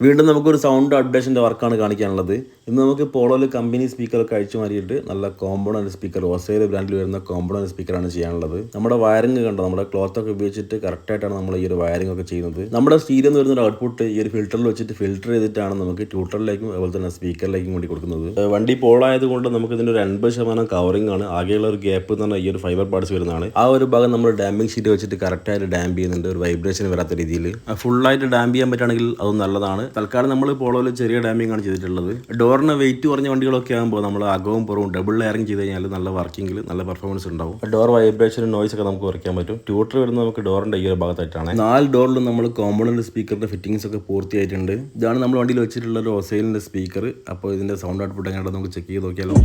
വീണ്ടും നമുക്കൊരു സൗണ്ട് അപ്ഡേഷൻ്റെ വർക്കാണ് കാണിക്കാനുള്ളത്. ഇന്ന് നമുക്ക് പോളോയിൽ കമ്പനി സ്പീക്കറൊക്കെ അഴിച്ചു മാറിയിട്ട് നല്ല കോമ്പോണൻറ്റ് സ്പീക്കർ ഓസേൽ ബ്രാൻഡിൽ വരുന്ന കോമ്പോണൻറ്റ് സ്പീക്കറാണ് ചെയ്യാനുള്ളത്. നമ്മുടെ വയറിങ് കണ്ടോ, നമ്മുടെ ക്ലോത്തൊക്കെ ഉപയോഗിച്ചിട്ട് കറക്റ്റായിട്ടാണ് നമ്മൾ ഈ ഒരു വയറിംഗ് ഒക്കെ ചെയ്യുന്നത്. നമ്മുടെ സ്റ്റീരിയോ എന്ന് വരുന്ന ഒരു ഔട്ട്പുട്ട് ഈ ഒരു ഫിൽറ്ററിൽ വെച്ചിട്ട് ഫിൽറ്റർ ചെയ്തിട്ടാണ് നമുക്ക് ട്യൂട്ടറിലേക്കും അതുപോലെ തന്നെ സ്പീക്കറിലേക്കും വേണ്ടി കൊടുക്കുന്നത്. വണ്ടി പോളോ ആയതുകൊണ്ട് നമുക്ക് ഇതിൻ്റെ ഒരു 80% കവറിംഗ് ആണ്. ആകെയുള്ള ഒരു ഗ്യാപ്പ് എന്ന് പറഞ്ഞാൽ ഈ ഒരു ഫൈബർ പാർട്സ് വരുന്നതാണ്. ആ ഒരു ഭാഗം നമ്മൾ ഡാമ്പിംഗ് ഷീറ്റ് വെച്ചിട്ട് കറക്റ്റായിട്ട് ഡാമ്പ് ചെയ്യുന്നുണ്ട്, ഒരു വൈബ്രേഷൻ വരാത്ത രീതിയിൽ. ഫുള്ളായിട്ട് ഡാമ്പ് ചെയ്യാൻ പറ്റുകയാണെങ്കിൽ അതും നല്ലതാണ്. തൽക്കാലം നമ്മൾ പോളോയിൽ ചെറിയ ഡാമിംഗ് ആണ് ചെയ്തിട്ടുള്ളത്. ഡോറിന് വെയിറ്റ് കുറഞ്ഞ വണ്ടികളൊക്കെ ആകുമ്പോൾ നമ്മൾ അകവും പുറവും ഡബിൾ ലെയറിംഗ് ചെയ്ത് കഴിഞ്ഞാൽ നല്ല വർക്കിംഗിൽ നല്ല പെർഫോമൻസ് ഉണ്ടാവും. ഡോർ വൈബ്രേഷനും നോയ്സ് ഒക്കെ നമുക്ക് കുറയ്ക്കാൻ പറ്റും. ട്യൂട്ടർ വരുന്നത് നമുക്ക് ഡോറിന്റെ ഈ ഒരു ഭാഗത്തായിട്ടാണ്. 4 ഡോറിലും നമ്മൾ കോമ്പോണന്റ് സ്പീക്കറിന്റെ ഫിറ്റിംഗ്സ് ഒക്കെ പൂർത്തിയായിട്ടുണ്ട്. ഇതാണ് നമ്മൾ വണ്ടിയിൽ വെച്ചിട്ടുള്ള ഒരു ഒസൈലിന്റെ സ്പീക്കർ. അപ്പോൾ ഇതിന്റെ സൗണ്ട് ഔട്ട്പുട്ട് എങ്ങനെയാണെന്ന് നമുക്ക് ചെക്ക് ചെയ്ത് നോക്കിയാലോ.